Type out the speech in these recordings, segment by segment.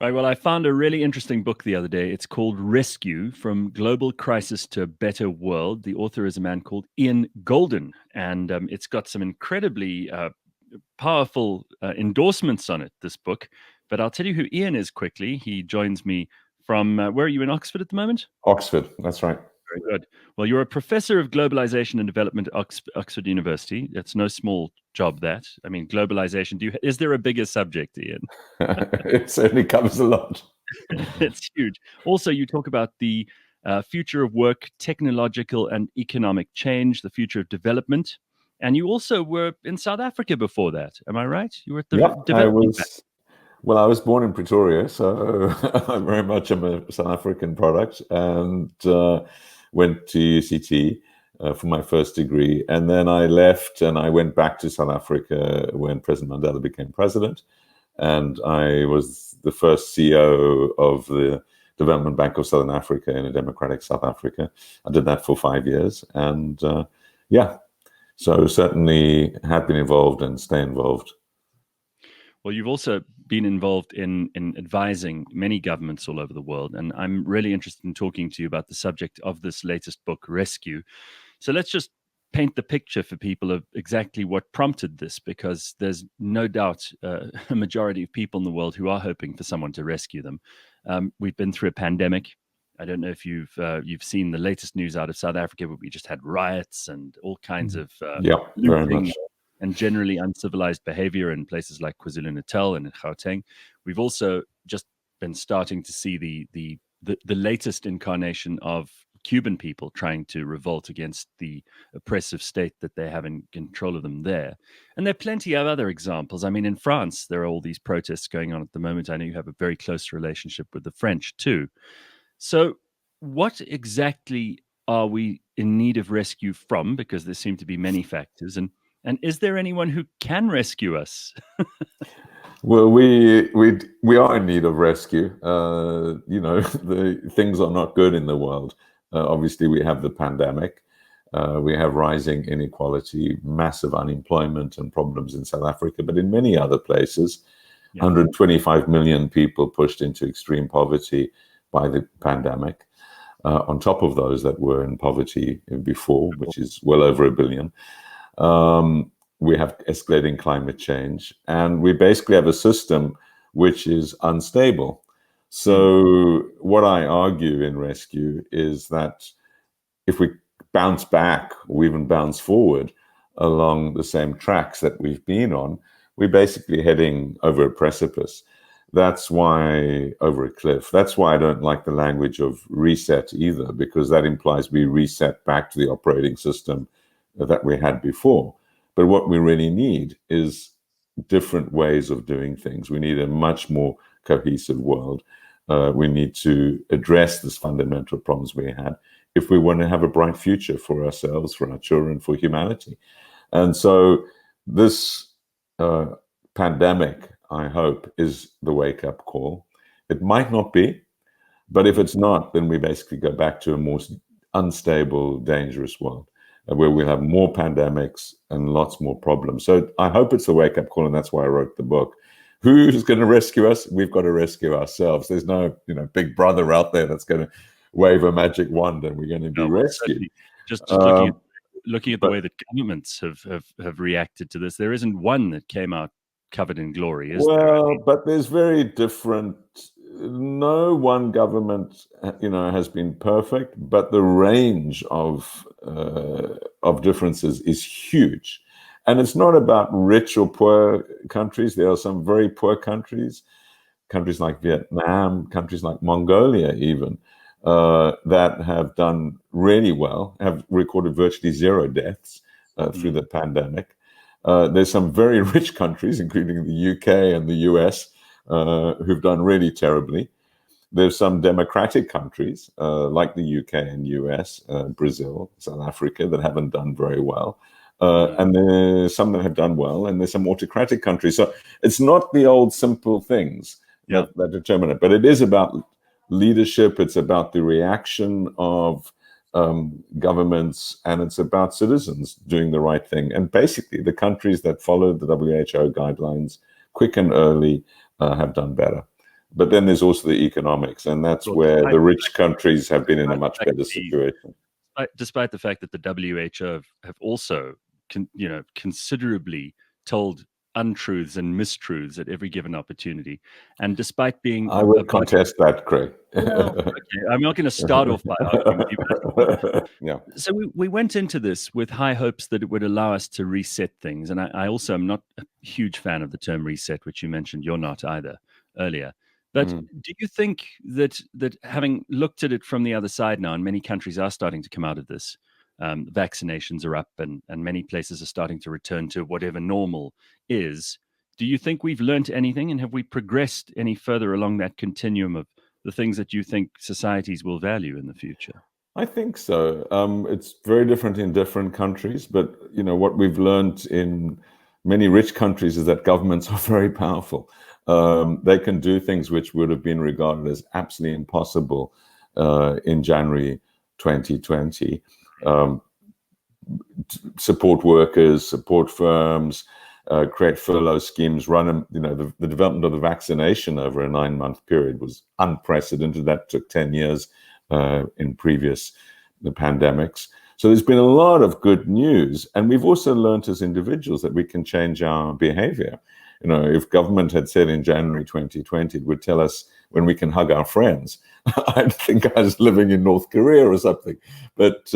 Right. Well, I found a really interesting book the other day. It's called Rescue: From Global Crisis to a Better World. The author is a man called Ian Goldin, and it's got some incredibly powerful endorsements on it, this book. But I'll tell you who Ian is quickly. He joins me from, where are you, in Oxford at the moment? Oxford, that's right. Very good. Well, you're a professor of globalization and development at Oxford University. That's no small job, that. I mean, globalization. Is there a bigger subject, Ian? It certainly covers a lot. It's huge. Also, you talk about the future of work, technological and economic change, the future of development. And you also were in South Africa before that. Am I right? You were at the Yeah, development bank. I was born in Pretoria, so I'm very much a South African product, and went to UCT for my first degree. And then I left and I went back to South Africa when President Mandela became president. And I was the first CEO of the Development Bank of Southern Africa in a democratic South Africa. I did that for 5 years. And so certainly have been involved and stay involved. Well, you've also been involved in advising many governments all over the world. And I'm really interested in talking to you about the subject of this latest book, Rescue. So let's just paint the picture for people of exactly what prompted this, because there's no doubt a majority of people in the world who are hoping for someone to rescue them. We've been through a pandemic. I don't know if you've seen the latest news out of South Africa, but we just had riots and all kinds of Very much. and generally uncivilized behavior in places like KwaZulu-Natal and in Gauteng. We've also just been starting to see the latest incarnation of Cuban people trying to revolt against the oppressive state that they have in control of them there. And there are plenty of other examples. I mean, in France, there are all these protests going on at the moment. I know you have a very close relationship with the French too. So what exactly are we in need of rescue from? Because there seem to be many factors. And is there anyone who can rescue us? Well, we are in need of rescue. The things are not good in the world. Obviously, we have the pandemic. We have rising inequality, massive unemployment and problems in South Africa, but in many other places, 125 million people pushed into extreme poverty by the pandemic, on top of those that were in poverty before, which is well over 1 billion. We have escalating climate change, and we basically have a system which is unstable. So what I argue in Rescue is that if we bounce back or even bounce forward along the same tracks that we've been on, we're basically heading over a precipice. That's why, over a cliff. That's why I don't like the language of reset either, because that implies we reset back to the operating system that we had before. But what we really need is different ways of doing things. We need a much more cohesive world. We need to address these fundamental problems we had if we want to have a bright future for ourselves, for our children, for humanity. And so this pandemic, I hope, is the wake-up call. It might not be, but if it's not, then we basically go back to a more unstable, dangerous world where we'll have more pandemics and lots more problems. So I hope it's the wake-up call, and that's why I wrote the book. Who's going to rescue us? We've got to rescue ourselves. There's no, big brother out there that's going to wave a magic wand and we're going to be rescued. Just looking at the way that governments have reacted to this, there isn't one that came out covered in glory, is there? Well, but there's very different. No one government, has been perfect, but the range of differences is huge. And it's not about rich or poor countries. There are some very poor countries like Vietnam, countries like Mongolia even, that have done really well, have recorded virtually 0 deaths through the pandemic. There's some very rich countries, including the UK and the US, who've done really terribly. There's some democratic countries like the UK and US, Brazil, South Africa, that haven't done very well. And there's some that have done well, and there's some autocratic countries. So it's not the old simple things that determine it, but it is about leadership. It's about the reaction of governments, and it's about citizens doing the right thing. And basically, the countries that followed the WHO guidelines quick and early have done better. But then there's also the economics, and that's Well, where despite the the rich fact countries have been in a despite the much fact better that situation. despite the fact that the WHO have also, considerably told untruths and mistruths at every given opportunity, and despite being I would contest that, Craig. well, okay, I'm not going to start off by arguing with you, but Yeah. so we went into this with high hopes that it would allow us to reset things, and I also am not a huge fan of the term reset, which you mentioned you're not either earlier. But do you think that having looked at it from the other side now, and many countries are starting to come out of this, vaccinations are up, and many places are starting to return to whatever normal is. Do you think we've learnt anything, and have we progressed any further along that continuum of the things that you think societies will value in the future? I think so. It's very different in different countries, but what we've learned in many rich countries is that governments are very powerful. They can do things which would have been regarded as absolutely impossible in January 2020. Support workers, support firms, create furlough schemes, run them. The development of the vaccination over a 9-month period was unprecedented. That took 10 years in previous the pandemics. So there's been a lot of good news, and we've also learned as individuals that we can change our behavior. If government had said in January 2020, it would tell us when we can hug our friends, I'd think I was living in North Korea or something. But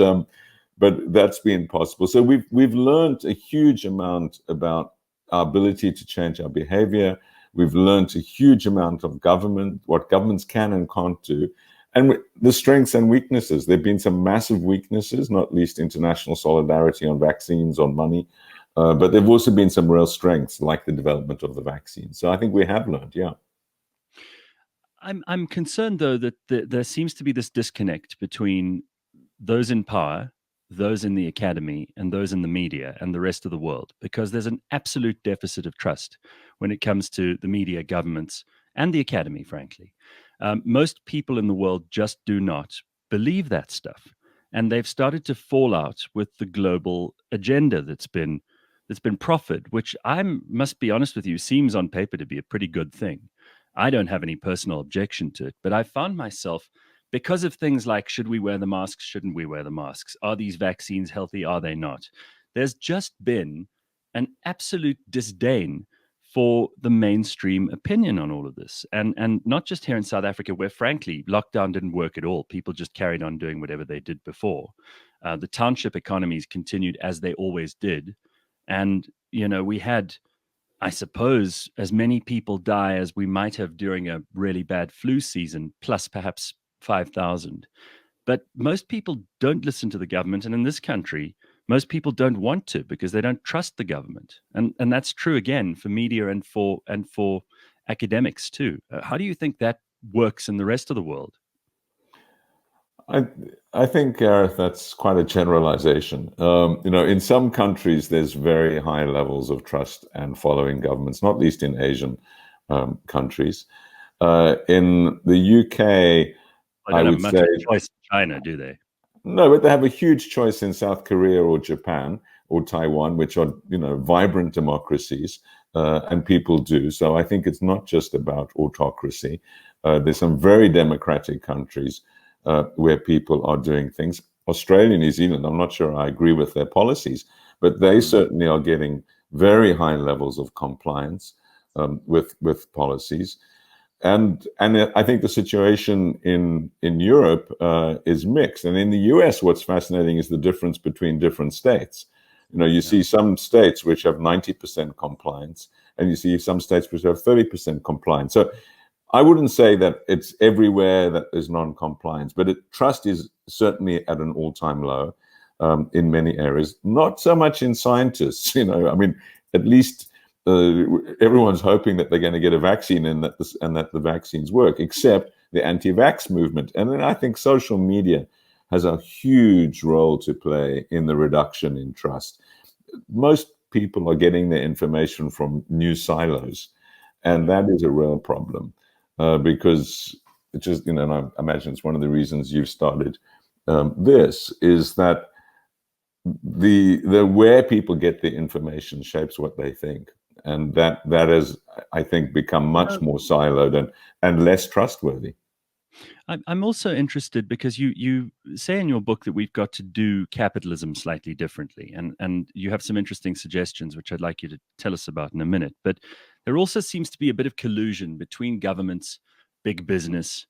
that's been possible. So we've learned a huge amount about our ability to change our behavior. We've learned a huge amount of government, what governments can and can't do, and the strengths and weaknesses. There have been some massive weaknesses, not least international solidarity on vaccines, on money, but there have also been some real strengths, like the development of the vaccine. So I think we have learned, yeah. I'm concerned, though, that there seems to be this disconnect between those in power, those in the academy, and those in the media and the rest of the world, because there's an absolute deficit of trust when it comes to the media, governments, and the academy, frankly. Most people in the world just do not believe that stuff. And they've started to fall out with the global agenda that's been proffered, which must be honest with you, seems on paper to be a pretty good thing. I don't have any personal objection to it, but I found myself, because of things like, should we wear the masks? Shouldn't we wear the masks? Are these vaccines healthy? Are they not? There's just been an absolute disdain for the mainstream opinion on all of this. And not just here in South Africa, where frankly, lockdown didn't work at all. People just carried on doing whatever they did before. The township economies continued as they always did. And, we had, I suppose, as many people die as we might have during a really bad flu season, plus perhaps 5,000. But most people don't listen to the government. And in this country, most people don't want to, because they don't trust the government. And that's true again for media and for academics too. How do you think that works in the rest of the world? I think, Gareth, that's quite a generalization. In some countries, there's very high levels of trust and following governments, not least in Asian countries. In the UK, I would say, choice in China, do they? No, but they have a huge choice in South Korea or Japan or Taiwan, which are vibrant democracies, and people do. So I think it's not just about autocracy. There's some very democratic countries where people are doing things. Australia, New Zealand, I'm not sure I agree with their policies, but they certainly are getting very high levels of compliance with policies. And I think the situation in Europe is mixed. And in the US, what's fascinating is the difference between different states. You see some states which have 90% compliance, and you see some states which have 30% compliance. So I wouldn't say that it's everywhere that there's non-compliance, but trust is certainly at an all-time low in many areas. Not so much in scientists. At least everyone's hoping that they're going to get a vaccine and that the vaccines work, except the anti-vax movement. And then I think social media has a huge role to play in the reduction in trust. Most people are getting their information from news silos, and that is a real problem because it's just, and I imagine it's one of the reasons you've started this, is that the where people get the information shapes what they think. and that has, I think, become much more siloed and less trustworthy. I'm also interested because you say in your book that we've got to do capitalism slightly differently, and you have some interesting suggestions which I'd like you to tell us about in a minute. But there also seems to be a bit of collusion between governments, big business,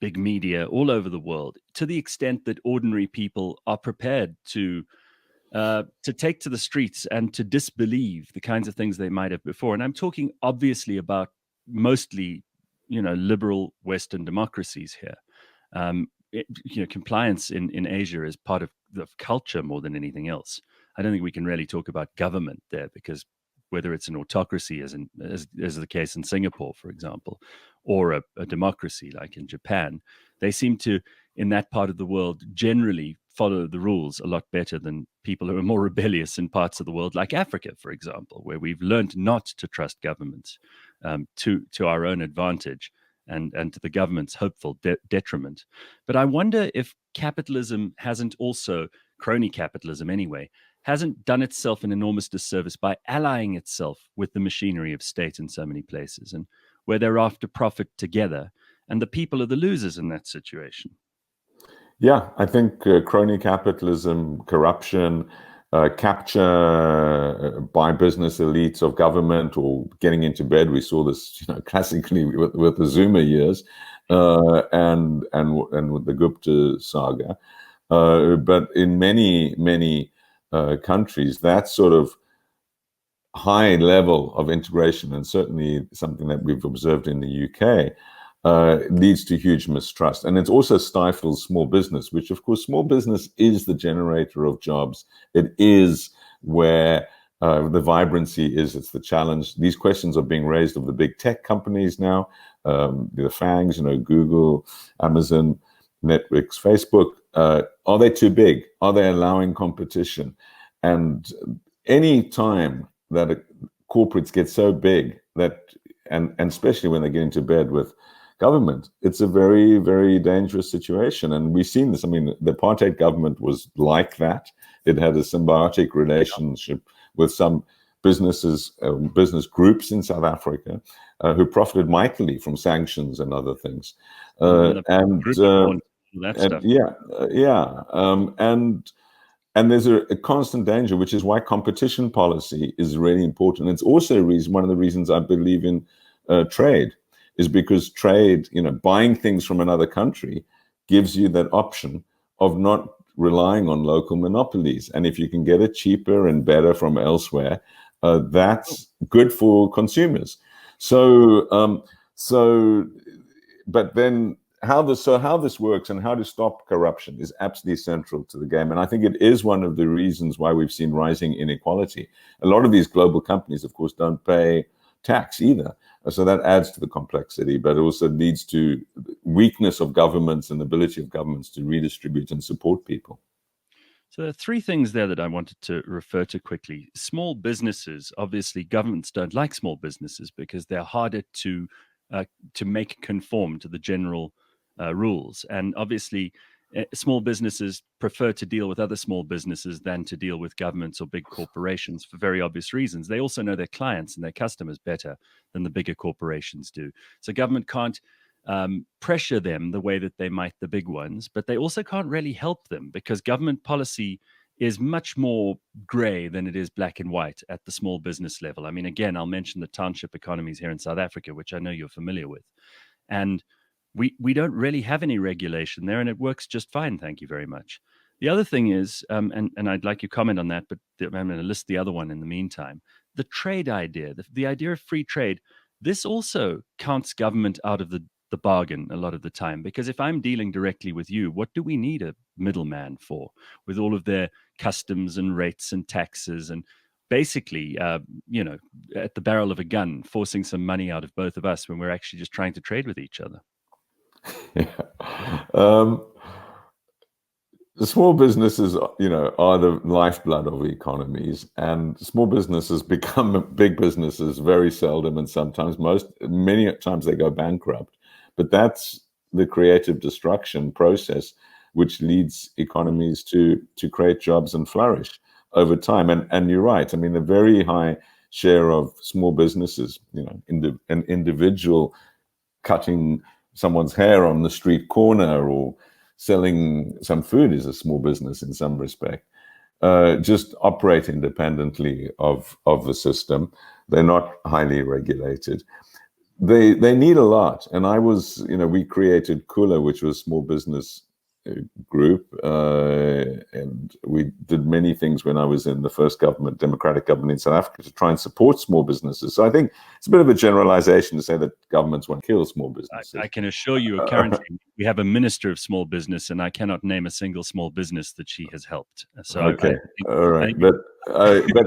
big media all over the world, to the extent that ordinary people are prepared to take to the streets and to disbelieve the kinds of things they might have before. And I'm talking obviously about mostly, liberal Western democracies here. Compliance in Asia is part of the culture more than anything else. I don't think we can really talk about government there, because whether it's an autocracy, as the case in Singapore, for example, or a democracy like in Japan, they seem to, in that part of the world, generally follow the rules a lot better than people who are more rebellious in parts of the world, like Africa, for example, where we've learned not to trust governments to our own advantage and to the government's hopeful detriment. But I wonder if capitalism hasn't also, crony capitalism anyway, hasn't done itself an enormous disservice by allying itself with the machinery of state in so many places, and where they're after profit together, and the people are the losers in that situation. Yeah, I think crony capitalism, corruption, capture by business elites of government, or getting into bed. We saw this, classically with the Zuma years, and with the Gupta saga. But in many countries, that sort of high level of integration, and certainly something that we've observed in the UK, leads to huge mistrust. And it also stifles small business, which, of course, small business is the generator of jobs. It is where the vibrancy is. It's the challenge. These questions are being raised of the big tech companies now, the FANGs, Google, Amazon, Netflix, Facebook. Are they too big? Are they allowing competition? And any time that corporates get so big that, and especially when they get into bed with government, it's a very, very dangerous situation. And we've seen this. I mean, the apartheid government was like that. It had a symbiotic relationship with some businesses, business groups in South Africa, who profited mightily from sanctions and other things. And there's a constant danger, which is why competition policy is really important. It's also one of the reasons I believe in trade, is because trade, buying things from another country gives you that option of not relying on local monopolies. And if you can get it cheaper and better from elsewhere, that's good for consumers. But then how this works and how to stop corruption is absolutely central to the game. And I think it is one of the reasons why we've seen rising inequality. A lot of these global companies, of course, don't pay tax either. So that adds to the complexity, but it also leads to weakness of governments and the ability of governments to redistribute and support people. So there are three things there that I wanted to refer to quickly. Small businesses, obviously governments don't like small businesses because they're harder to make conform to the general rules. And obviously small businesses prefer to deal with other small businesses than to deal with governments or big corporations for very obvious reasons. They also know their clients and their customers better than the bigger corporations do. So government can't pressure them the way that they might the big ones, but they also can't really help them because government policy is much more gray than it is black and white at the small business level. I mean, again, I'll mention the township economies here in South Africa, which I know you're familiar with. And we don't really have any regulation there, and it works just fine. Thank you very much. The other thing is, and I'd like you to comment on that, but I'm going to list the other one in the meantime. The trade idea, the idea of free trade, this also counts government out of the bargain a lot of the time, because if I'm dealing directly with you, what do we need a middleman for, with all of their customs and rates and taxes and basically, at the barrel of a gun, forcing some money out of both of us when we're actually just trying to trade with each other? The small businesses, are the lifeblood of economies, and small businesses become big businesses very seldom, and sometimes many times they go bankrupt. But that's the creative destruction process, which leads economies to create jobs and flourish over time. And you're right. I mean, the very high share of small businesses. An individual cutting someone's hair on the street corner or selling some food is a small business in some respect. Just operate independently of the system. They're not highly regulated. They need a lot. And we created Kula, which was a small business group, and we did many things when I was in the first democratic government in South Africa, to try and support small businesses. So I think it's a bit of a generalization to say that governments want to kill small businesses. I can assure you, currently we have a minister of small business, and I cannot name a single small business that she has helped. So okay, all right, but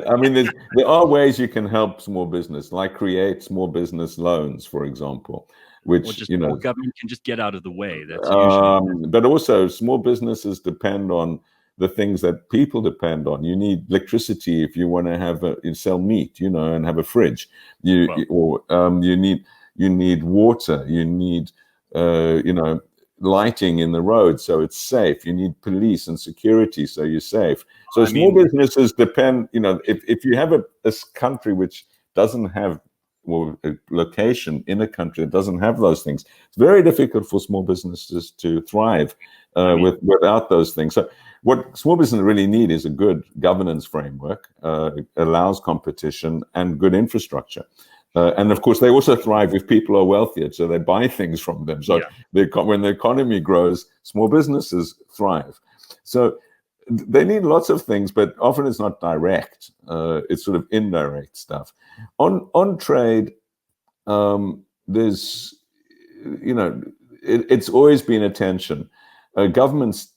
I mean, there are ways you can help small business, like create small business loans, for example. Which government can just get out of the way. That's usually. But also, small businesses depend on the things that people depend on. You need electricity if you want to sell meat, and have a fridge. You need water. You need lighting in the road so it's safe. You need police and security so you're safe. So small businesses depend. If you have a country which doesn't have, or a location in a country that doesn't have those things, it's very difficult for small businesses to thrive without those things. So what small businesses really need is a good governance framework, allows competition and good infrastructure. And of course, they also thrive if people are wealthier, so they buy things from them. So when the economy grows, small businesses thrive. So they need lots of things, but often it's not direct. It's sort of indirect stuff. On trade, there's, it's always been a tension. Governments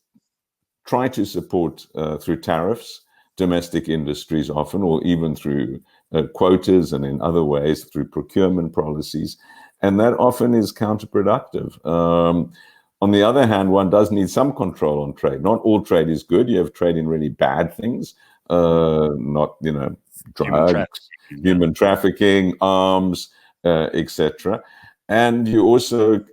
try to support through tariffs, domestic industries often, or even through quotas and in other ways through procurement policies. And that often is counterproductive. On the other hand, one does need some control on trade. Not all trade is good. You have trade in really bad things, drugs, human trafficking, arms, etc. And you also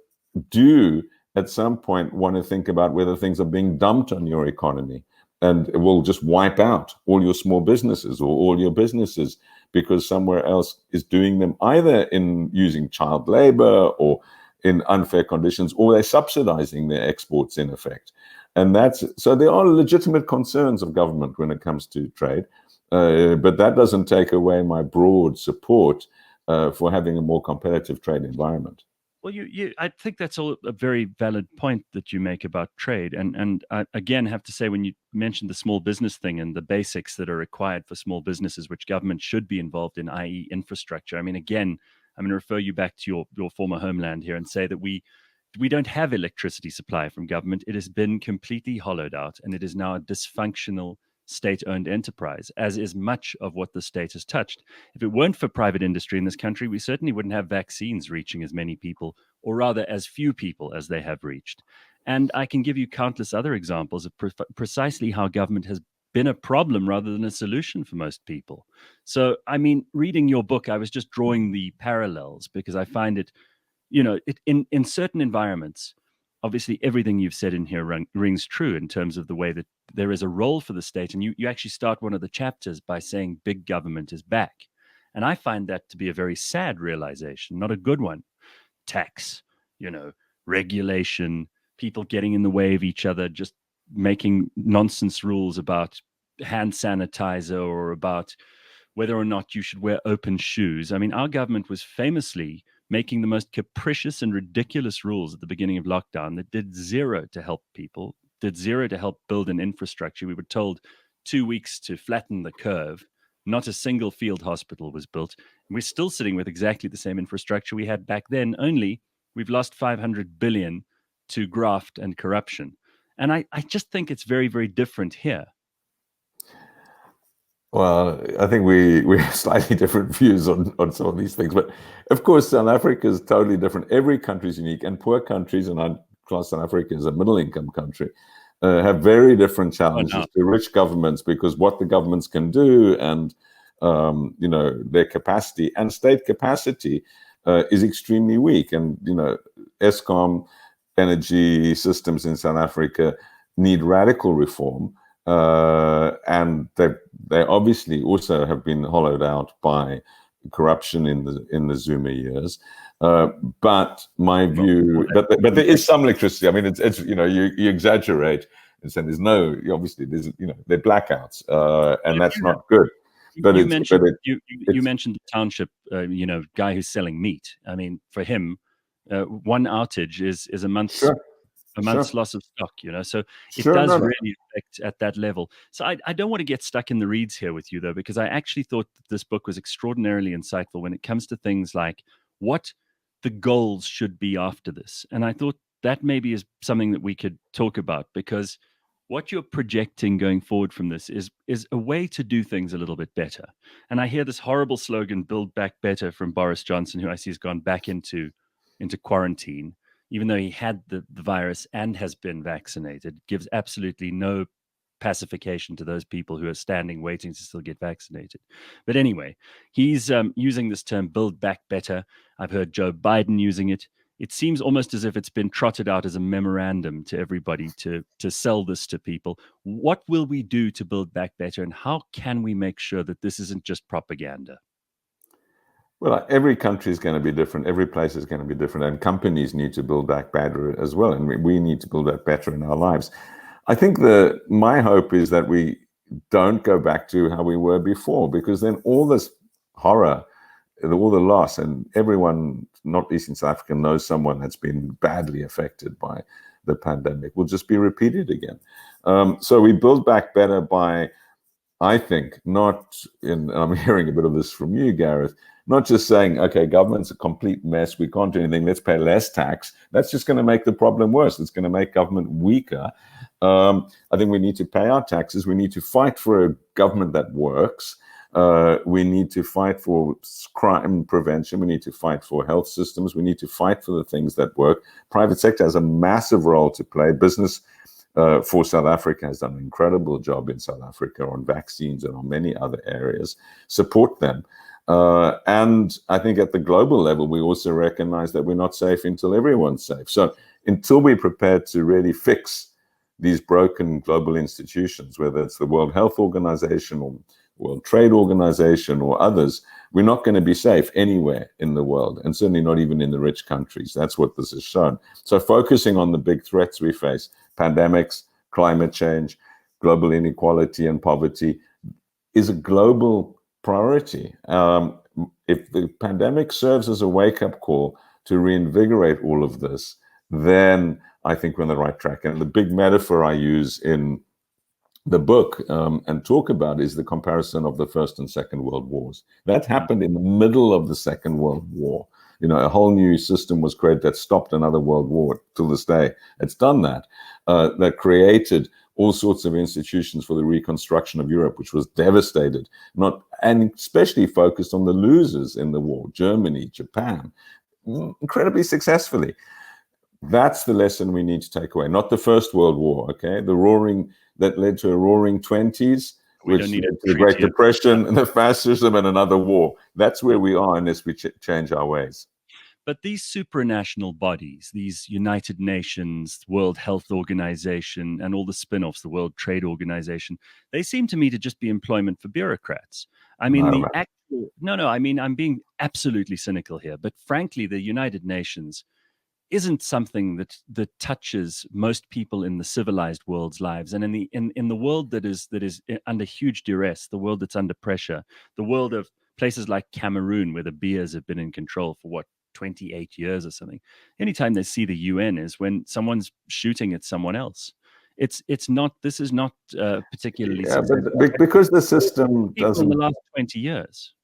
do, at some point, want to think about whether things are being dumped on your economy, and it will just wipe out all your small businesses or all your businesses because somewhere else is doing them, either in using child labor or in unfair conditions, or they're subsidizing their exports in effect. And so there are legitimate concerns of government when it comes to trade, but that doesn't take away my broad support for having a more competitive trade environment. Well, I think that's a very valid point that you make about trade. And I, again, have to say, when you mentioned the small business thing and the basics that are required for small businesses, which government should be involved in, i.e. infrastructure. I mean, again, I'm going to refer you back to your former homeland here and say that we don't have electricity supply from government. It has been completely hollowed out, and it is now a dysfunctional state-owned enterprise, as is much of what the state has touched. If it weren't for private industry in this country, we certainly wouldn't have vaccines reaching as many people, or rather as few people as they have reached. And I can give you countless other examples of precisely how government has been a problem rather than a solution for most people. So, I mean, reading your book, I was just drawing the parallels because I find it, in certain environments, obviously everything you've said in here rings true in terms of the way that there is a role for the state. And you actually start one of the chapters by saying big government is back. And I find that to be a very sad realization, not a good one. Tax, regulation, people getting in the way of each other, just making nonsense rules about hand sanitizer or about whether or not you should wear open shoes. I mean, our government was famously making the most capricious and ridiculous rules at the beginning of lockdown that did zero to help people, did zero to help build an infrastructure. We were told 2 weeks to flatten the curve. Not a single field hospital was built. And we're still sitting with exactly the same infrastructure we had back then, only we've lost 500 billion to graft and corruption. And I just think it's very, very different here. Well, I think we have slightly different views on some of these things. But of course, South Africa is totally different. Every country is unique, and poor countries, and I class South Africa as a middle-income country, have very different challenges to rich governments, because what the governments can do and their capacity and state capacity is extremely weak. And Eskom energy systems in South Africa need radical reform. and they obviously also have been hollowed out by corruption in the Zuma years. But my view, but there is some electricity. I mean, it's you exaggerate and say there's no, obviously there's they're blackouts, and that's not good. But you mentioned the township, guy who's selling meat. I mean, for him, one outage is a month's loss of stock, so it does really affect at that level. So I don't want to get stuck in the reeds here with you, though, because I actually thought that this book was extraordinarily insightful when it comes to things like what the goals should be after this. And I thought that maybe is something that we could talk about, because what you're projecting going forward from this is a way to do things a little bit better. And I hear this horrible slogan, "Build Back Better," from Boris Johnson, who I see has gone back into quarantine, even though he had the virus and has been vaccinated. Gives absolutely no pacification to those people who are standing waiting to still get vaccinated. But anyway, he's using this term, "Build Back Better." I've heard Joe Biden using it. It seems almost as if it's been trotted out as a memorandum to everybody to sell this to people. What will we do to build back better, and how can we make sure that this isn't just propaganda? Well, every country is going to be different. Every place is going to be different, and companies need to build back better as well. And we need to build that better in our lives. I think my hope is that we don't go back to how we were before, because then all this horror, all the loss, and everyone, not least in South Africa, knows someone that's been badly affected by the pandemic, will just be repeated again. So we build back better by, I think, I'm hearing a bit of this from you, Gareth, not just saying, okay, government's a complete mess, we can't do anything, let's pay less tax. That's just going to make the problem worse. It's going to make government weaker. I think we need to pay our taxes. We need to fight for a government that works. We need to fight for crime prevention. We need to fight for health systems. We need to fight for the things that work. Private sector has a massive role to play. Business for South Africa has done an incredible job in South Africa on vaccines and on many other areas. Support them. And I think at the global level, we also recognize that we're not safe until everyone's safe. So until we're prepared to really fix these broken global institutions, whether it's the World Health Organization or World Trade Organization or others, we're not going to be safe anywhere in the world, and certainly not even in the rich countries. That's what this has shown. So focusing on the big threats we face, pandemics, climate change, global inequality and poverty, is a global priority. If the pandemic serves as a wake-up call to reinvigorate all of this, then I think we're on the right track. And the big metaphor I use in the book and talk about is the comparison of the First and Second World Wars. That happened in the middle of the Second World War. A whole new system was created that stopped another world war. Till this day, it's done that. That created all sorts of institutions for the reconstruction of Europe, which was devastated, and especially focused on the losers in the war, Germany, Japan, incredibly successfully. That's the lesson we need to take away, not the First World War, okay? That led to a roaring 20s, which led to the Great Depression, and the fascism, and another war. That's where we are unless we change our ways. But these supranational bodies, these United Nations, World Health Organization, and all the spin-offs, the World Trade Organization, they seem to me to just be employment for bureaucrats. I mean, I'm being absolutely cynical here, but frankly, the United Nations isn't something that touches most people in the civilized world's lives, and in the world that is under huge duress, the world that's under pressure, the world of places like Cameroon, where the Beers have been in control for 28 years or something. Anytime they see the UN is when someone's shooting at someone else. This is not particularly but because the system doesn't, in the last 20 years.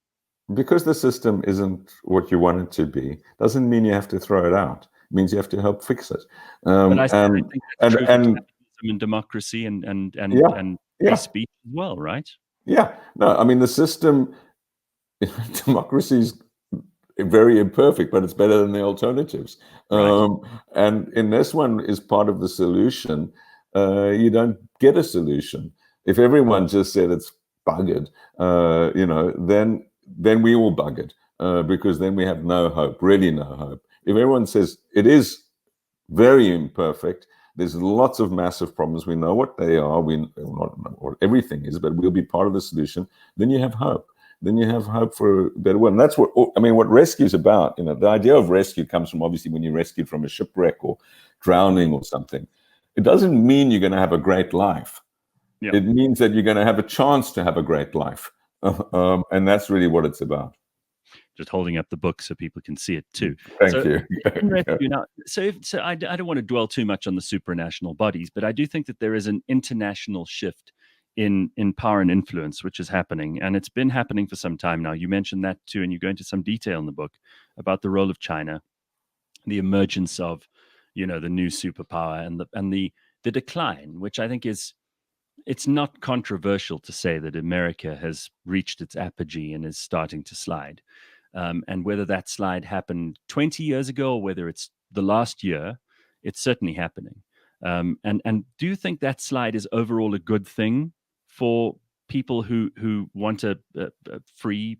Because the system isn't what you want it to be, doesn't mean you have to throw it out. It means you have to help fix it. But I think that's true for capitalism and democracy and free speech as well, right? Yeah. No, I mean, the system, democracy is very imperfect, but it's better than the alternatives. Right. And in this one is part of the solution. You don't get a solution. If everyone just said it's buggered, then we all buggered, because then we have no hope, really no hope. If everyone says it is very imperfect, There's lots of massive problems. We know what they are. We not know what everything is, but we'll be part of the solution. Then you have hope. Then you have hope for a better world. And that's what, I mean, what rescue is about. You know, the idea of rescue comes from obviously when you're rescued from a shipwreck or drowning or something. It doesn't mean you're going to have a great life. Yeah. It means that you're going to have a chance to have a great life. And that's really what it's about. Just holding up the book so people can see it too. Thank you. In rescue now, so I don't want to dwell too much on the supranational bodies, but I do think that there is an international shift in power and influence, which is happening, and it's been happening for some time now. You mentioned that too, and you go into some detail in the book about the role of China, the emergence of, the new superpower, and the decline, which I think it's not controversial to say that America has reached its apogee and is starting to slide. And whether that slide happened 20 years ago or whether it's the last year, it's certainly happening. And do you think that slide is overall a good thing for people who want a free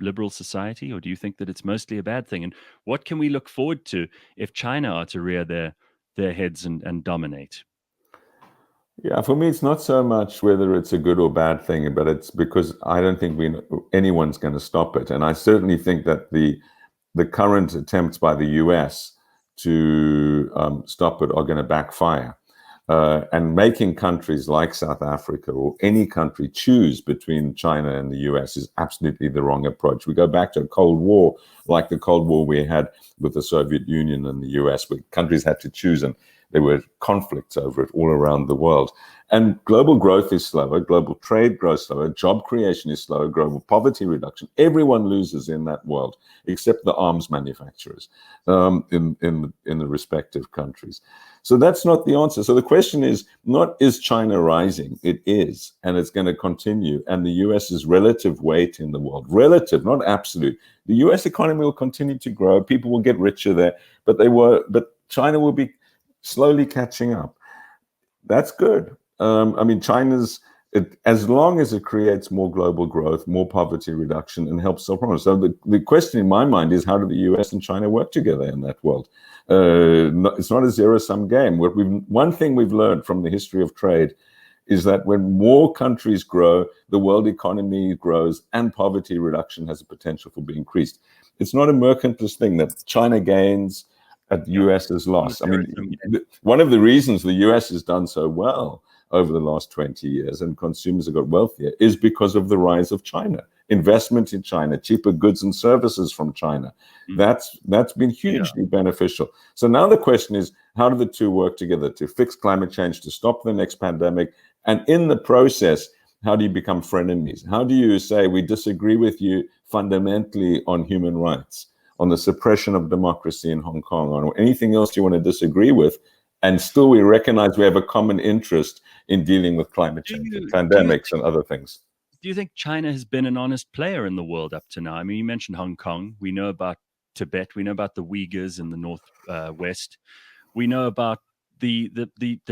liberal society, or do you think that it's mostly a bad thing? And what can we look forward to if China are to rear their heads and dominate? Yeah, for me, it's not so much whether it's a good or bad thing, but it's because I don't think anyone's going to stop it. And I certainly think that the current attempts by the US to stop it are going to backfire. And making countries like South Africa or any country choose between China and the US is absolutely the wrong approach. We go back to a Cold War, like the Cold War we had with the Soviet Union and the US, where countries had to choose, and there were conflicts over it all around the world. And global growth is slower, global trade grows slower, job creation is slower, global poverty reduction. Everyone loses in that world, except the arms manufacturers in the respective countries. So that's not the answer. So the question is not, is China rising? It is, and it's going to continue. And the US's relative weight in the world, relative, not absolute. The US economy will continue to grow. People will get richer there, but China will be slowly catching up. That's good. I mean, as long as it creates more global growth, more poverty reduction, and helps solve problems. So the question in my mind is, how do the US and China work together in that world? It's not a zero-sum game. One thing we've learned from the history of trade is that when more countries grow, the world economy grows, and poverty reduction has a potential for being increased. It's not a mercantilist thing that China gains at the US has lost. I mean, one of the reasons the US has done so well over the last 20 years and consumers have got wealthier is because of the rise of China, investment in China, cheaper goods and services from China. That's been hugely beneficial. So now the question is, how do the two work together to fix climate change, to stop the next pandemic? And in the process, how do you become frenemies? How do you say, we disagree with you fundamentally on human rights, on the suppression of democracy in Hong Kong, on anything else you want to disagree with, and still we recognize we have a common interest in dealing with climate change, pandemics, and other things. Do you think China has been an honest player in the world up to now? I mean, you mentioned Hong Kong. We know about Tibet. We know about the Uyghurs in the northwest. We know about the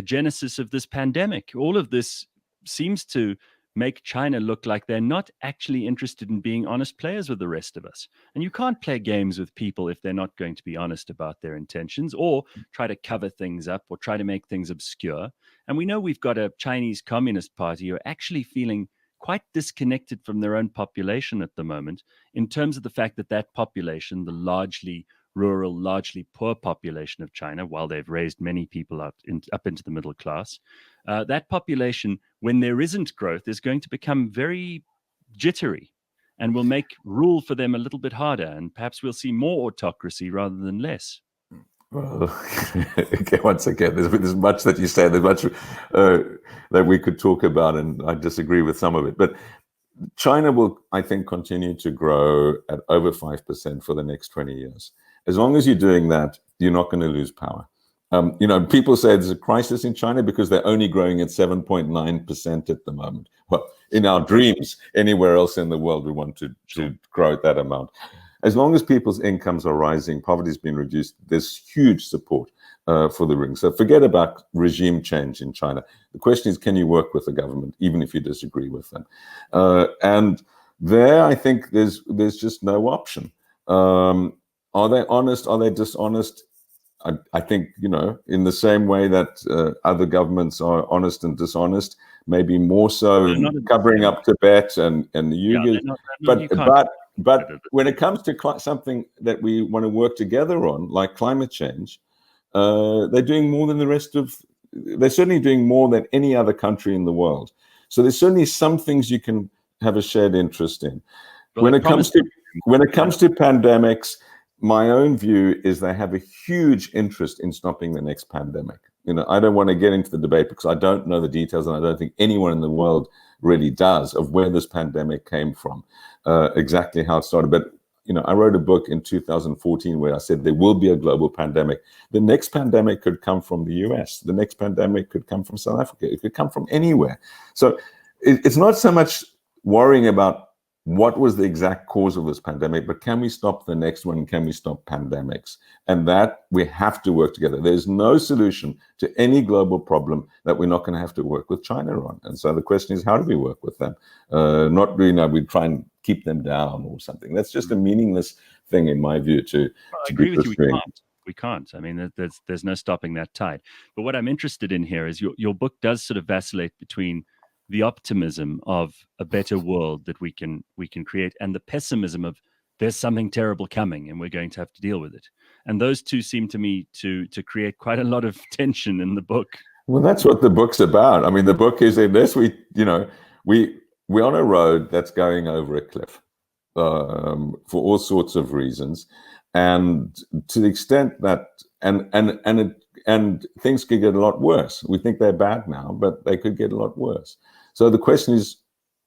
genesis of this pandemic. All of this seems to make China look like they're not actually interested in being honest players with the rest of us. And you can't play games with people if they're not going to be honest about their intentions, or try to cover things up, or try to make things obscure. And we know we've got a Chinese Communist Party who are actually feeling quite disconnected from their own population at the moment, in terms of the fact that that population, the largely rural, largely poor population of China, while they've raised many people up into the middle class, that population, when there isn't growth, is going to become very jittery and will make rule for them a little bit harder. And perhaps we'll see more autocracy rather than less. Well, once again, there's much that you say, there's much that we could talk about, and I disagree with some of it. But China will, I think, continue to grow at over 5% for the next 20 years. As long as you're doing that, you're not going to lose power. People say there's a crisis in China because they're only growing at 7.9% at the moment. Well, in our dreams, anywhere else in the world, we want to grow at that amount. As long as people's incomes are rising, poverty's been reduced, there's huge support for the ring. So forget about regime change in China. The question is, can you work with the government, even if you disagree with them? And there, I think there's just no option. Are they honest? Are they dishonest? I think, in the same way that other governments are honest and dishonest, maybe more so They're in not in the covering same up Tibet and the Yeah, Uyghurs. you can't. But when it comes to something that we want to work together on, like climate change, they're doing more than the rest of. They're certainly doing more than any other country in the world. So there's certainly some things you can have a shared interest in. Well, When it comes to pandemics, my own view is they have a huge interest in stopping the next pandemic. I don't want to get into the debate because I don't know the details, and I don't think anyone in the world really does, of where this pandemic came from, exactly how it started. But I wrote a book in 2014 where I said there will be a global pandemic. The next pandemic could come from the US. The next pandemic could come from South Africa. It could come from anywhere. So it's not so much worrying about what was the exact cause of this pandemic, but can we stop the next one? Can we stop pandemics? And that we have to work together. There's no solution to any global problem that we're not going to have to work with China on. And so the question is, how do we work with them? Not really, we try and keep them down or something. That's just a meaningless thing, in my view, to I agree be with you. pursuing. We can't. I mean, there's no stopping that tide. But what I'm interested in here is your book does sort of vacillate between the optimism of a better world that we can create and the pessimism of there's something terrible coming and we're going to have to deal with it. And those two seem to me to create quite a lot of tension in the book. Well, that's what the book's about. I mean, the book is, in this, we're on a road that's going over a cliff, for all sorts of reasons, and to the extent that and things could get a lot worse. We think they're bad now, but they could get a lot worse. So the question is,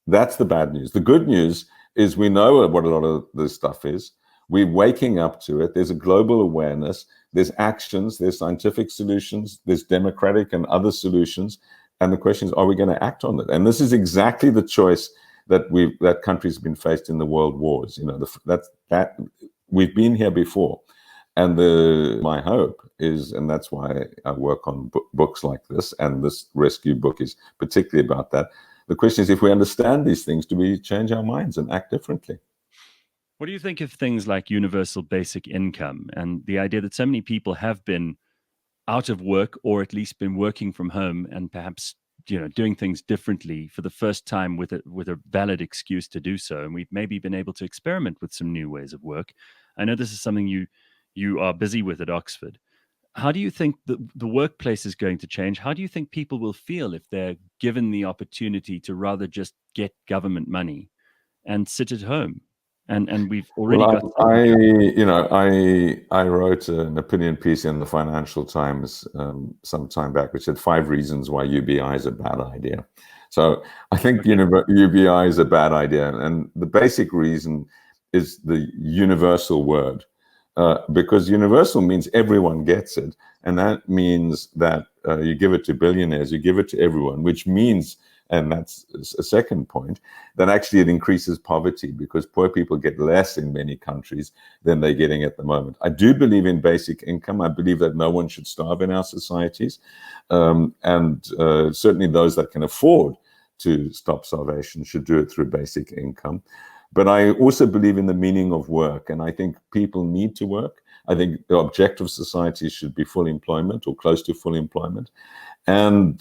that's the bad news. The good news is we know what a lot of this stuff is. We're waking up to it. There's a global awareness. There's actions. There's scientific solutions. There's democratic and other solutions. And the question is, are we going to act on it? And this is exactly the choice that countries have been faced in the world wars. That we've been here before. And my hope is, and that's why I work on books like this, and this rescue book is particularly about that. The question is, if we understand these things, do we change our minds and act differently? What do you think of things like universal basic income and the idea that so many people have been out of work or at least been working from home and perhaps doing things differently for the first time with a valid excuse to do so, and we've maybe been able to experiment with some new ways of work? I know this is something you are busy with at Oxford. How do you think the workplace is going to change? How do you think people will feel if they're given the opportunity to rather just get government money and sit at home? And we've already got. I wrote an opinion piece in the Financial Times some time back, which said 5 reasons why UBI is a bad idea. So I think UBI is a bad idea, and the basic reason is the universal word. Because universal means everyone gets it, and that means that you give it to billionaires, you give it to everyone, which means, and that's a second point, that actually it increases poverty because poor people get less in many countries than they're getting at the moment. I do believe in basic income. I believe that no one should starve in our societies, and certainly those that can afford to stop starvation should do it through basic income. But I also believe in the meaning of work, and I think people need to work. I think the objective of society should be full employment or close to full employment. And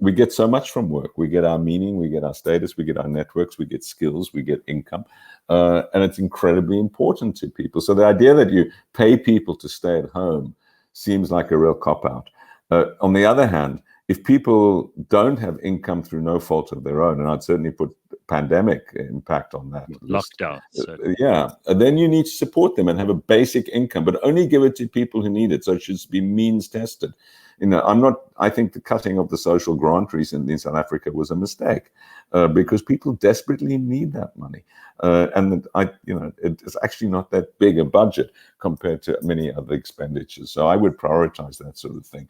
we get so much from work. We get our meaning, we get our status, we get our networks, we get skills, we get income. And it's incredibly important to people. So the idea that you pay people to stay at home seems like a real cop-out. On the other hand, if people don't have income through no fault of their own, and I'd certainly put pandemic impact on that. Lockdown. Yeah. Then you need to support them and have a basic income, but only give it to people who need it. So it should be means tested. I think the cutting of the social grant recently in South Africa was a mistake because people desperately need that money. And it's actually not that big a budget compared to many other expenditures. So I would prioritize that sort of thing.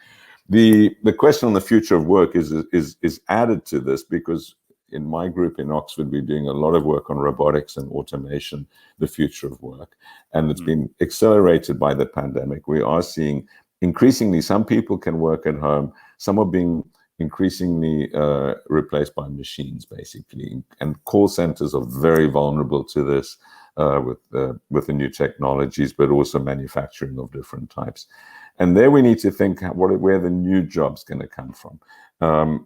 The question on the future of work is added to this because in my group in Oxford, we're doing a lot of work on robotics and automation, the future of work. And it's been accelerated by the pandemic. We are seeing increasingly some people can work at home. Some are being increasingly replaced by machines, basically. And call centers are very vulnerable to this. with the new technologies, but also manufacturing of different types. And there we need to think where the new jobs going to come from,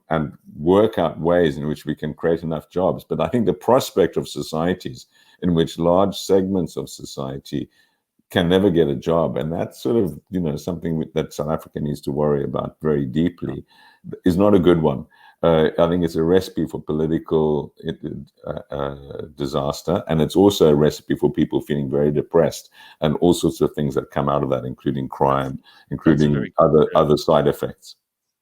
and work out ways in which we can create enough jobs. But I think the prospect of societies in which large segments of society can never get a job, and that's sort of something that South Africa needs to worry about very deeply, is not a good one. I think it's a recipe for political disaster, and it's also a recipe for people feeling very depressed, and all sorts of things that come out of that, including crime, including other side effects.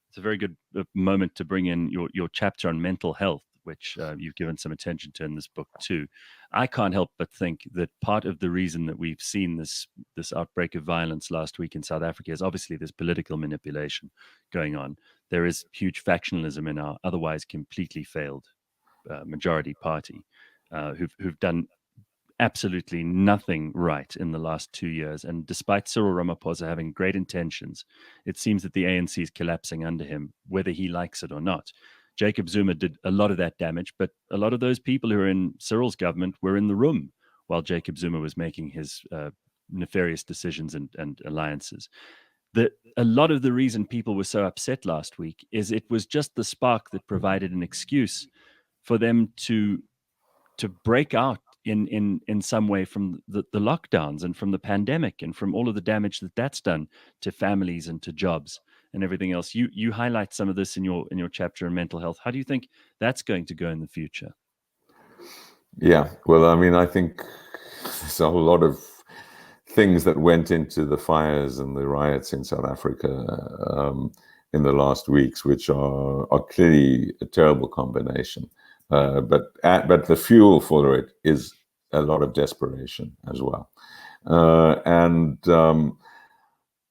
It's a very good moment to bring in your chapter on mental health, which you've given some attention to in this book too. I can't help but think that part of the reason that we've seen this outbreak of violence last week in South Africa is obviously there's political manipulation going on. There is huge factionalism in our otherwise completely failed majority party, who've done absolutely nothing right in the last 2 years. And despite Cyril Ramaphosa having great intentions, it seems that the ANC is collapsing under him, whether he likes it or not. Jacob Zuma did a lot of that damage, but a lot of those people who are in Cyril's government were in the room while Jacob Zuma was making his nefarious decisions and alliances. A lot of the reason people were so upset last week is it was just the spark that provided an excuse for them to break out in some way from the lockdowns and from the pandemic and from all of the damage that's done to families and to jobs and everything else. You highlight some of this in your chapter on mental health. How do you think that's going to go in the future? Yeah, well, I mean, I think there's a whole lot of things that went into the fires and the riots in South Africa in the last weeks, which are clearly a terrible combination. But the fuel for it is a lot of desperation as well. And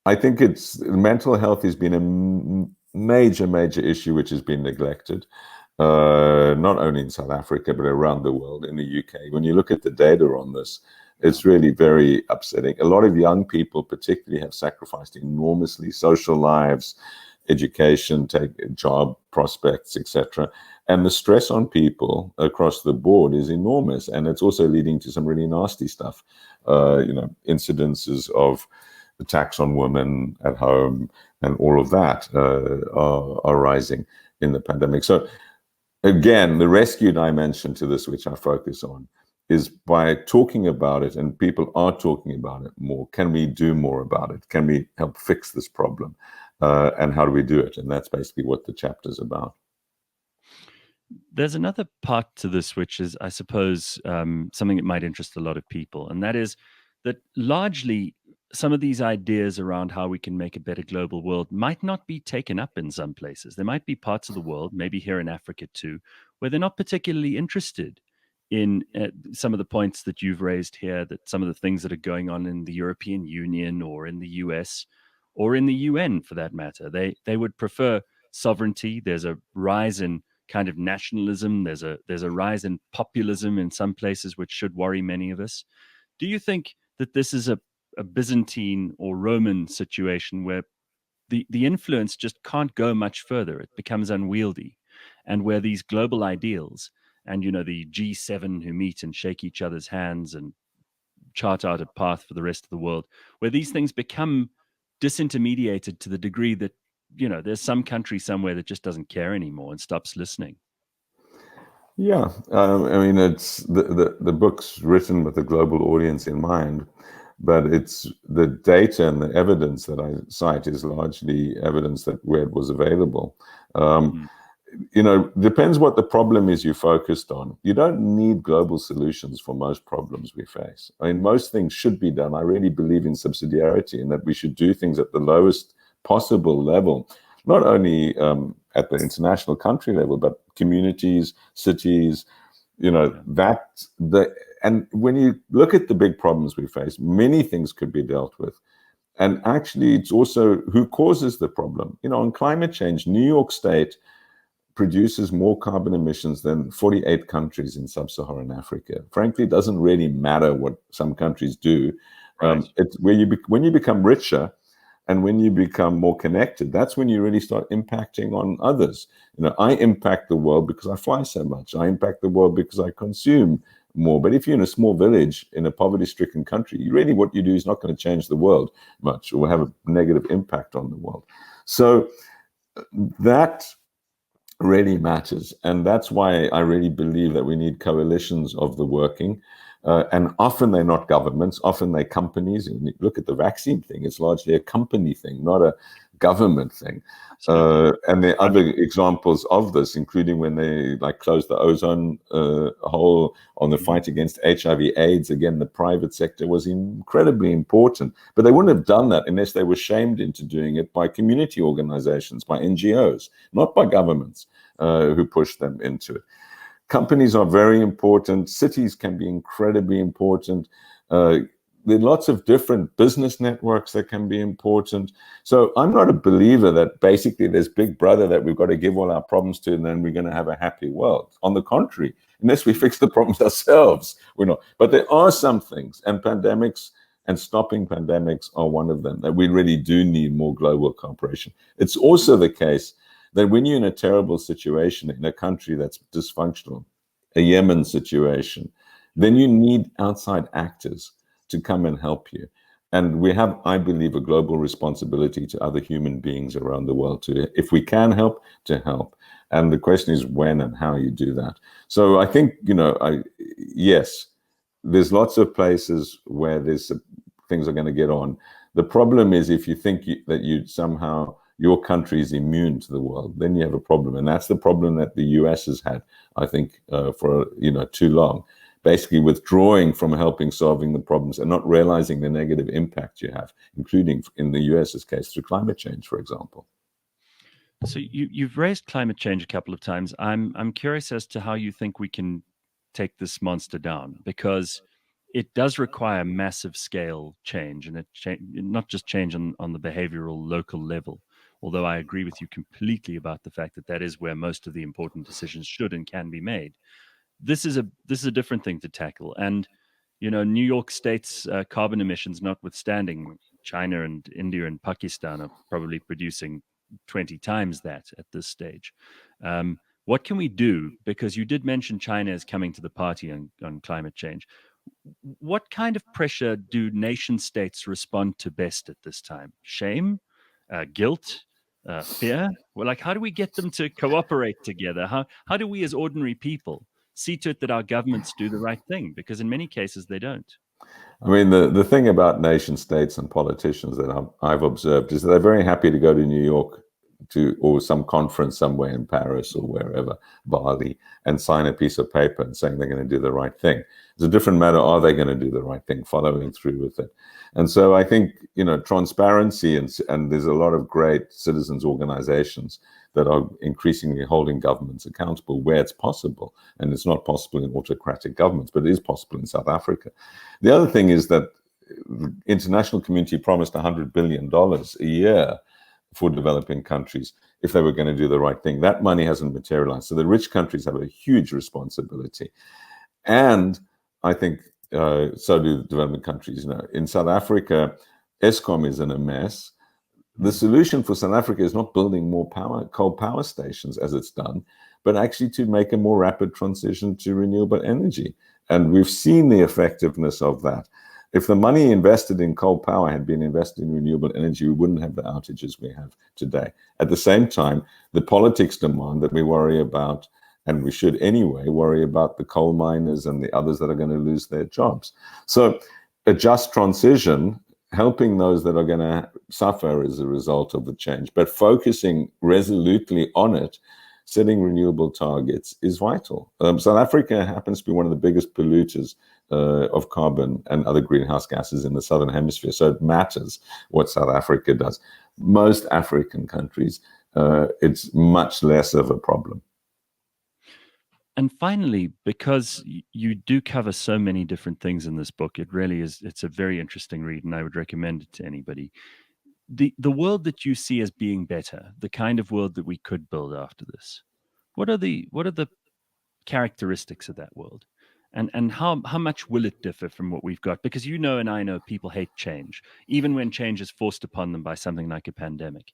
I think mental health has been a major issue which has been neglected, not only in South Africa, but around the world, in the UK. When you look at the data on this, it's really very upsetting. A lot of young people particularly have sacrificed enormously, social lives, education, job prospects, etc. And the stress on people across the board is enormous. And it's also leading to some really nasty stuff. Incidences of attacks on women at home and all of that are rising in the pandemic. So again, the rescue dimension to this, which I focus on, is by talking about it, and people are talking about it more. Can we do more about it? Can we help fix this problem? And how do we do it? And that's basically what the chapter's about. There's another part to this, which is, I suppose, something that might interest a lot of people. And that is that largely some of these ideas around how we can make a better global world might not be taken up in some places. There might be parts of the world, maybe here in Africa too, where they're not particularly interested in some of the points that you've raised here, that some of the things that are going on in the European Union or in the US or in the UN for that matter. They would prefer sovereignty. There's a rise in kind of nationalism. There's a rise in populism in some places, which should worry many of us. Do you think that this is a Byzantine or Roman situation where the influence just can't go much further? It becomes unwieldy, and where these global ideals and the G7 who meet and shake each other's hands and chart out a path for the rest of the world, where these things become disintermediated to the degree that there's some country somewhere that just doesn't care anymore and stops listening. Yeah, I mean, it's the book's written with a global audience in mind, but it's the data and the evidence that I cite is largely evidence that where it was available. Depends what the problem is you focused on. You don't need global solutions for most problems we face. I mean, most things should be done. I really believe in subsidiarity and that we should do things at the lowest possible level, not only at the international country level, but communities, cities, and when you look at the big problems we face, many things could be dealt with. And actually, it's also who causes the problem. On climate change, New York State produces more carbon emissions than 48 countries in sub-Saharan Africa. Frankly, it doesn't really matter what some countries do. Right. It's when you become richer and when you become more connected, that's when you really start impacting on others. I impact the world because I fly so much. I impact the world because I consume more. But if you're in a small village in a poverty-stricken country, really what you do is not going to change the world much or have a negative impact on the world. So that really matters. And that's why I really believe that we need coalitions of the working. And often they're not governments, often they're companies. And look at the vaccine thing, it's largely a company thing, not a government thing. And there are other examples of this, including when they closed the ozone hole on the fight against HIV/AIDS. Again, the private sector was incredibly important, but they wouldn't have done that unless they were shamed into doing it by community organizations, by NGOs, not by governments who pushed them into it. Companies are very important. Cities can be incredibly important. There are lots of different business networks that can be important. So I'm not a believer that basically there's Big Brother that we've got to give all our problems to and then we're going to have a happy world. On the contrary, unless we fix the problems ourselves, we're not. But there are some things, and pandemics and stopping pandemics are one of them, that we really do need more global cooperation. It's also the case that when you're in a terrible situation in a country that's dysfunctional, a Yemen situation, then you need outside actors to come and help you. And we have, I believe, a global responsibility to other human beings around the world to, if we can help, to help. And the question is when and how you do that. So I think, yes, there's lots of places where things are going to get on. The problem is if you think that you somehow, your country is immune to the world, then you have a problem. And that's the problem that the US has had, I think, for too long. Basically withdrawing from helping solving the problems and not realizing the negative impact you have, including in the US's case through climate change, for example. So you've raised climate change a couple of times. I'm curious as to how you think we can take this monster down, because it does require massive scale change, and not just change on the behavioral local level. Although I agree with you completely about the fact that that is where most of the important decisions should and can be made. This is a different thing to tackle, and New York State's carbon emissions notwithstanding, China and India and Pakistan are probably producing 20 times that at this stage. What can we do? Because you did mention China is coming to the party on climate change. What kind of pressure do nation states respond to best at this time? Shame, guilt, fear? Well, how do we get them to cooperate together? How do we as ordinary people see to it that our governments do the right thing? Because in many cases they don't. I mean, the thing about nation states and politicians that I've observed is that they're very happy to go to New York or some conference somewhere in Paris or wherever, Bali, and sign a piece of paper and saying they're going to do the right thing. It's a different matter, are they going to do the right thing, following through with it? And so I think, transparency, and there's a lot of great citizens organizations that are increasingly holding governments accountable where it's possible. And it's not possible in autocratic governments, but it is possible in South Africa. The other thing is that the international community promised $100 billion a year for developing countries if they were going to do the right thing. That money hasn't materialized. So the rich countries have a huge responsibility. And I think so do developing countries. In South Africa, Eskom is in a mess. The solution for South Africa is not building more coal power stations as it's done, but actually to make a more rapid transition to renewable energy. And we've seen the effectiveness of that. If the money invested in coal power had been invested in renewable energy, we wouldn't have the outages we have today. At the same time, the politics demand that we worry about, and we should anyway worry about the coal miners and the others that are going to lose their jobs. So a just transition, helping those that are going to suffer as a result of the change, but focusing resolutely on it, setting renewable targets is vital. South Africa happens to be one of the biggest polluters of carbon and other greenhouse gases in the Southern Hemisphere. So it matters what South Africa does. Most African countries, it's much less of a problem. And finally, because you do cover so many different things in this book, it really is, it's a very interesting read, and I would recommend it to anybody. The world that you see as being better, the kind of world that we could build after this, what are the characteristics of that world? And how much will it differ from what we've got? Because and I know people hate change, even when change is forced upon them by something like a pandemic.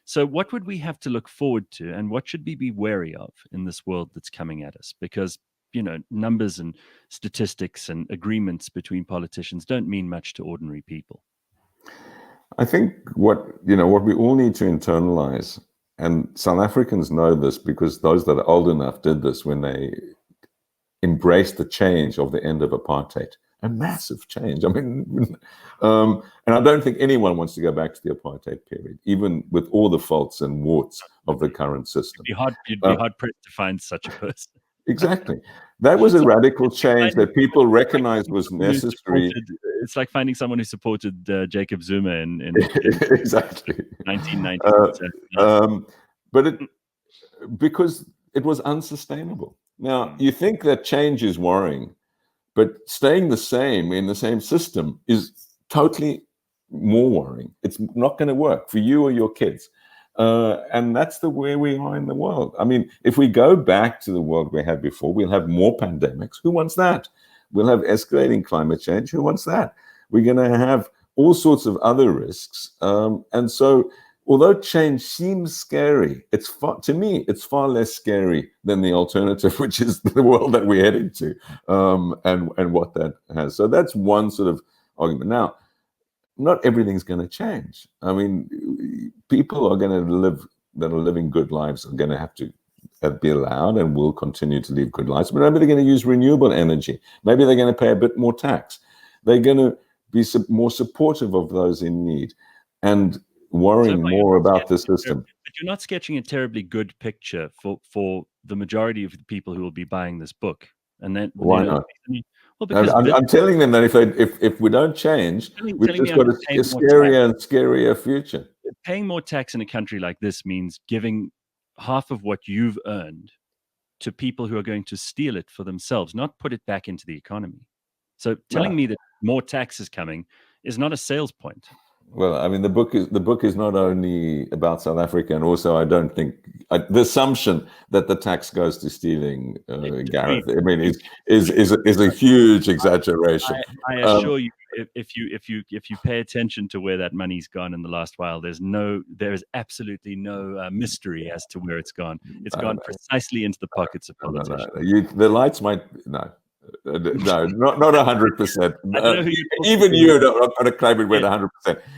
So what would we have to look forward to, and what should we be wary of in this world that's coming at us? Because numbers and statistics and agreements between politicians don't mean much to ordinary people. I think what we all need to internalize, and South Africans know this because those that are old enough did this when they embraced the change of the end of apartheid. A massive change. I mean, and I don't think anyone wants to go back to the apartheid period, even with all the faults and warts of the current system. You'd be hard pressed to find such a person. Exactly. That was a radical change that people recognized was necessary. It's like finding someone who supported Jacob Zuma in exactly 1990. But because it was unsustainable. Now, you think that change is worrying, but staying the same in the same system is totally more worrying. It's not going to work for you or your kids. And that's the way we are in the world. I mean, if we go back to the world we had before, we'll have more pandemics. Who wants that? We'll have escalating climate change. Who wants that? We're going to have all sorts of other risks. And so, although change seems scary, to me, it's far less scary than the alternative, which is the world that we're heading to, and what that has. So that's one sort of argument. Now, not everything's going to change. I mean, people are going to that are living good lives are going to have to be allowed and will continue to live good lives. But maybe they're going to use renewable energy. Maybe they're going to pay a bit more tax. They're going to be more supportive of those in need and worrying more about the system. But you're not sketching a terribly good picture for the majority of the people who will be buying this book. And then why not? Well, because I'm telling them that if we don't change, we've just got a scarier and scarier future. Paying more tax in a country like this means giving half of what you've earned to people who are going to steal it for themselves, not put it back into the economy. So telling me that more tax is coming is not a sales point. Well, I mean, the book is not only about South Africa, and also I don't think the assumption that the tax goes to stealing, Gareth. I mean, is a huge exaggeration. I assure you, if you pay attention to where that money's gone in the last while, there is absolutely no mystery as to where it's gone. It's gone precisely into the pockets of politicians. The lights might no, not 100%. Even you don't want to claim it with 100%.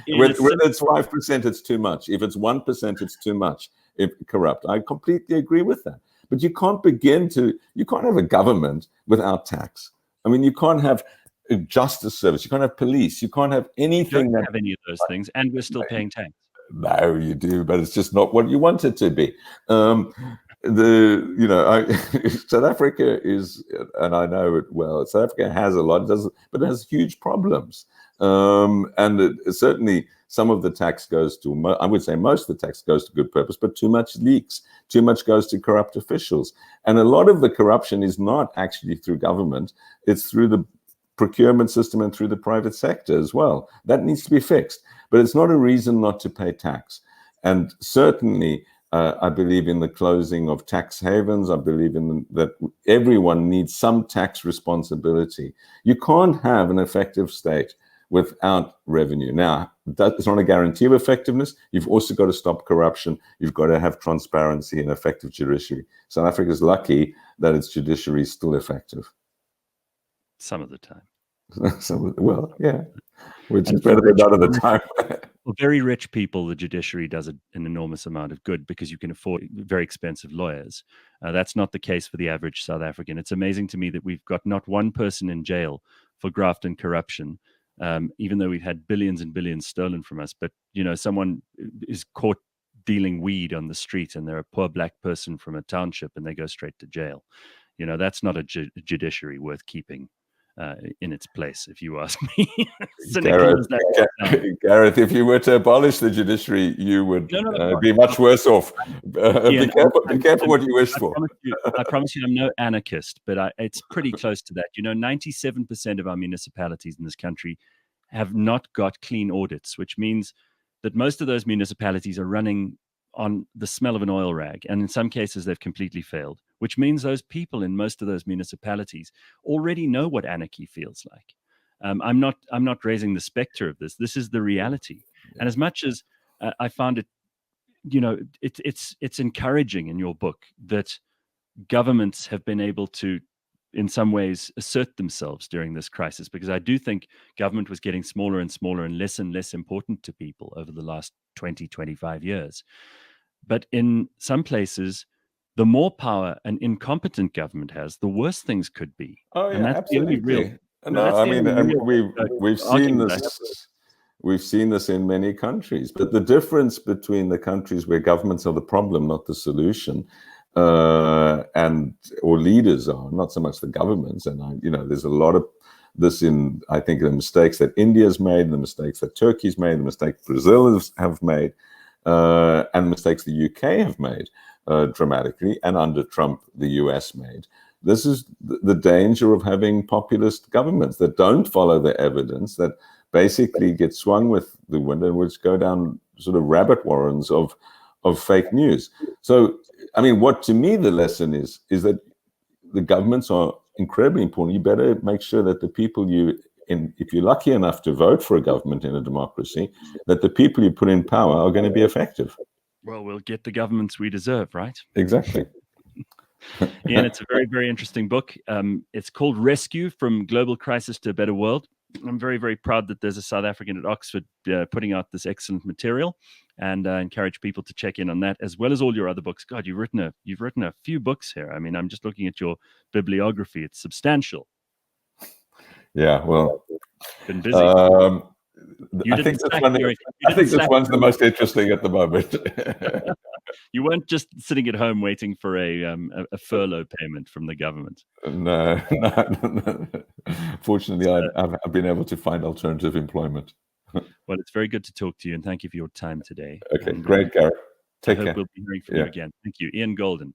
When it's 5%, it's too much. If it's 1%, it's too much. If corrupt, I completely agree with that. But you can't have a government without tax. I mean, you can't have a justice service. You can't have police. You can't have anything. You don't have any of those things, and we're still paying tax. No, you do, but it's just not what you want it to be. South Africa is, and I know it well. South Africa has a lot, but it has huge problems. And certainly, some of the tax goes to, I would say, most of the tax goes to good purpose, but too much leaks. Too much goes to corrupt officials, and a lot of the corruption is not actually through government; it's through the procurement system and through the private sector as well. That needs to be fixed, but it's not a reason not to pay tax. And certainly, I believe in the closing of tax havens. I believe that everyone needs some tax responsibility. You can't have an effective state without revenue. Now, that's not a guarantee of effectiveness. You've also got to stop corruption. You've got to have transparency and effective judiciary. South Africa is lucky that its judiciary is still effective. Some of the time. Well, yeah, which is better than none of the time. For very rich people, the judiciary does an enormous amount of good because you can afford very expensive lawyers. That's not the case for the average South African. It's amazing to me that we've got not one person in jail for graft and corruption, even though we've had billions and billions stolen from us. But, someone is caught dealing weed on the street and they're a poor black person from a township and they go straight to jail. That's not a judiciary worth keeping in its place, if you ask me. Gareth, if you were to abolish the judiciary, you would be much worse off. Be careful what you wish for. I promise you I'm no anarchist, but it's pretty close to that. 97% of our municipalities in this country have not got clean audits, which means that most of those municipalities are running on the smell of an oil rag. And in some cases, they've completely failed, which means those people in most of those municipalities already know what anarchy feels like. I'm not raising the specter of this. This is the reality. Yeah. And as much as I found it, it's encouraging in your book that governments have been able to in some ways, assert themselves during this crisis, because I do think government was getting smaller and smaller and less important to people over the last 20, 25 years. But in some places, the more power an incompetent government has, the worse things could be. Oh And yeah, that's the only real. absolutely. No, I mean, and we've seen argument I have with this. We've seen this in many countries, but the difference between the countries where governments are the problem, not the solution, and or leaders are, not so much the governments. And there's a lot of this in, I think, the mistakes that India's made, the mistakes that Turkey's made, the mistakes Brazil have made, and mistakes the UK have made dramatically, and under Trump, the US made. This is the danger of having populist governments that don't follow the evidence, that basically get swung with the wind and which go down sort of rabbit warrens of fake news. So, I mean, what to me the lesson is that the governments are incredibly important. You better make sure that the people if you're lucky enough to vote for a government in a democracy, that the people you put in power are going to be effective. Well, we'll get the governments we deserve, right? Exactly. Ian, it's a very, very interesting book. It's called Rescue: From Global Crisis to a Better World. I'm very, very proud that there's a South African at Oxford putting out this excellent material, and encourage people to check in on that, as well as all your other books. God, you've written a few books here. I mean, I'm just looking at your bibliography. It's substantial. Yeah, well, been busy. I think this one's the most interesting at the moment. You weren't just sitting at home waiting for a furlough payment from the government. No. Fortunately, I've been able to find alternative employment. Well, it's very good to talk to you, and thank you for your time today. Okay, great, Gareth. Take care. We'll be hearing from you again. Thank you. Ian Goldin.